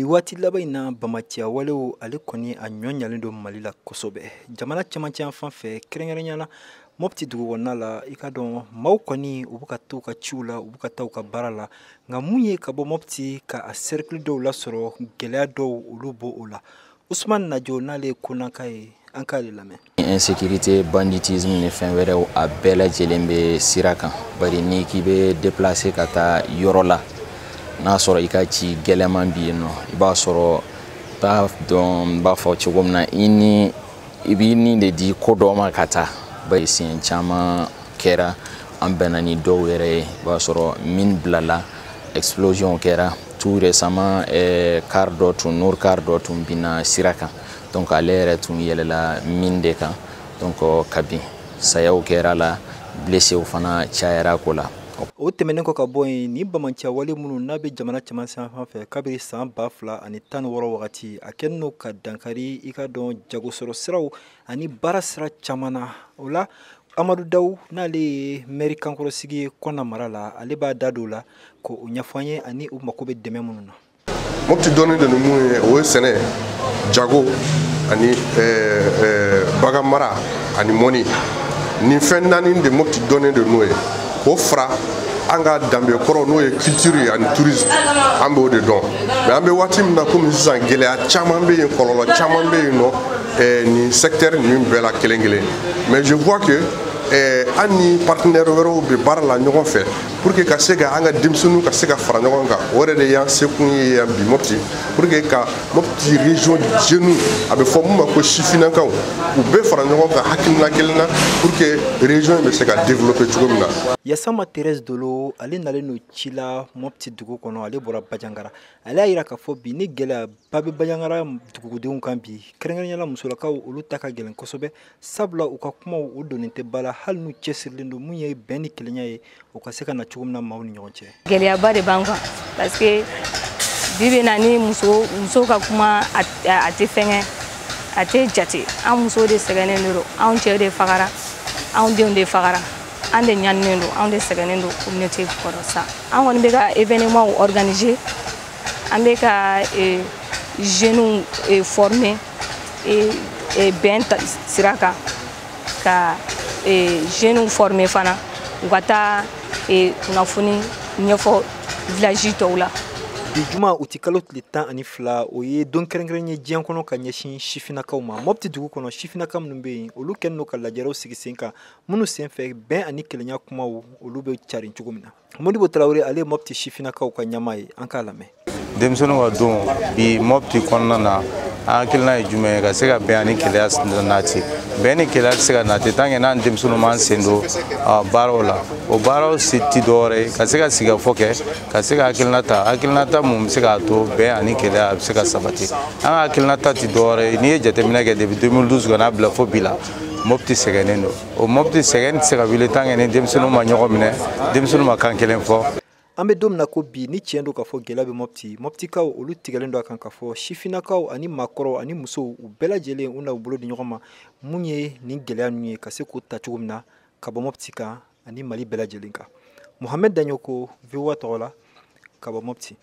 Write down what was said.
ni waati laban in na Bamakiya walew ale kɔni a ɲɔɲalen don Mali la kosɛbɛ. Jamana cɛmancɛ fan fɛ kɛrɛnkɛrɛnyala Mopti dugu kɔnɔna la i ka dɔn maaw kɔni u bɛ ka taa u ka ciw la u bɛ ka taa u ka baara la nka mun ye ka bɔ Mopti ka a cercle dɔw lasɔrɔ gɛlɛya dɔw olu b'o o la. Usman Najo n'ale ye konanka ye an k'ale lamɛn. Insécurité, banditisme ni fɛn wɛrɛw a bɛɛ lajɛlen bɛ sira kan bari ni k'i bɛ déplacer ka taa yɔrɔ la n'a sɔrɔ i ka ci gɛlɛman bi yen nɔ i b'a sɔrɔ t'a dɔn b'a fɔ cogo min na i b'i ni de di ko dɔ ma ka taa bari siɲɛ caman kɛra an bɛnna ni dɔw yɛrɛ ye i b'a sɔrɔ min bilala explosion kɛra tout récemment car dɔ tun Nour car dɔ tun binna sira kan donc ale yɛrɛ tun yɛlɛla min de kan donc kabi sayaw kɛra la blesséw fana cayara ko la. O tɛmɛnen kɔ ka bɔ yen ni Bamakiya wale minnu n'a bɛ jamana cɛmancɛ fan fɛ kabiri san 2016 wagati a kɛlen don ka dankari i ka dɔn jagosɔrɔ siraw ani baara sira caman na o la Amadu Dawu n'ale ye maire kankɔrɔsigi ye Kɔna mara la ale b'a da don la ko o ɲɛfɔ an ye ani u mako bɛ dɛmɛ minnu na. Mopti dɔnni de ni mun ye o ye sɛnɛ jago ani bagan mara ani mɔni ni fɛn naani de Mopti dɔnni de n'o ye o fara an ka danbe kɔrɔ n'o ye culture ani tourisme an b'o de dɔn mais an bɛ waati min na komi sisan gɛlɛya caman bɛ yen kɔlɔlɔ caman bɛ yen nɔ nin secteur ninnu bɛɛ la kelen kelen mais je vois que an ni partenaire wɛrɛw bɛ baara la ɲɔgɔn fɛ pour que ka se ka an ka denmisɛnninw ka se ka fara ɲɔgɔn kan o yɛrɛ de y'an sekun ye yan bi Mopti pour que ka Mopti région jeunes a bɛ fɔ mun ma ko sifinnakaw u bɛɛ fara ɲɔgɔn kan hakilina kelen na pour que région in bɛ se ka développer cogo min na. Yasama Thérèse Dolo ale nalen no ci la Mopti dugu kɔnɔ ale bɔra Bajangara ale y'a yira k'a fɔ bi ni gɛlɛya ba bɛ Bajangara dugudenw kan bi kɛrɛnkɛrɛnyala musolakaw olu ta ka gɛlɛn kosɛbɛ sabula u ka kumaw u donnen tɛ ba la hali n'u cɛsirilen don mun ye bɛn ni kelenya ye u ka se ka na cogo min na maaw ni ɲɔgɔn cɛ. Gɛlɛyaba de b'an kan parce que bibi na ni muso ka kuma a tɛ fɛngɛ a tɛ jate an muso de sɛgɛnnen don anw cɛ de fagara anw denw de fagara an de ɲaninen don anw de sɛgɛnnen don communauté kɔrɔ sa an kɔni bɛ ka événement organiser an bɛ ka jeunes former bɛn sira kan ka jeunes former fana u ka taa kunnafoni ɲɛfɔ village tɔw la. Bi juma u ti kalo tile 12 o ye don kɛrɛnkɛrɛn ye diɲɛ kɔnɔ ka ɲɛsin sifinnakaw ma Mopti dugu kɔnɔ sifinnaka minnu bɛ yen olu kɛlen don ka lajɛrew sigi sen kan minnu senfɛ bɛn ani kelenya kumaw olu bɛ carin cogo min na. Modibo Tarawele ale ye Mopti sifinnakaw ka ɲɛmaa ye an k'a lamɛn. Denmisɛnninw ka don bi Mopti kɔnɔna na an hakilina ye jumɛn ye ka se ka bɛn ani kelenya nati bɛn ni kelenya tɛ se ka nati tant que n'an denmisɛnninw m'an sen don baaraw la o baaraw si tɛ dɔwɛrɛ ye ka se ka sigikafɔ kɛ ka se ka hakilinata mun bɛ se k'a to bɛn ani kelenya a bɛ se ka sabati an ka hakilinata tɛ dɔwɛrɛ ye n'i ye jateminɛ kɛ depuis 2012 ka n'a bila fo bi la Mopti sɛgɛnnen don o Mopti sɛgɛn tɛ se ka wuli tant que ni denmisɛnninw ma ɲɔgɔn minɛ denmisɛnninw ma kan kelen fɔ. An bɛ don min na ko bi ni tiɲɛ don k'a fɔ gɛlɛya bɛ Moptikaw olu tigɛlen don a kan k'a fɔ sifinnakaw ani maakɔrɔw ani musow u bɛɛ lajɛlen u na u bolo di ɲɔgɔn ma mun ye nin gɛlɛya ninnu ye ka se k'o ta cogo min na ka bɔ Mopti kan ani Mali bɛɛ lajɛlen kan. Mohamed Daɲoko VOA tɔgɔ la ka bɔ Mopti.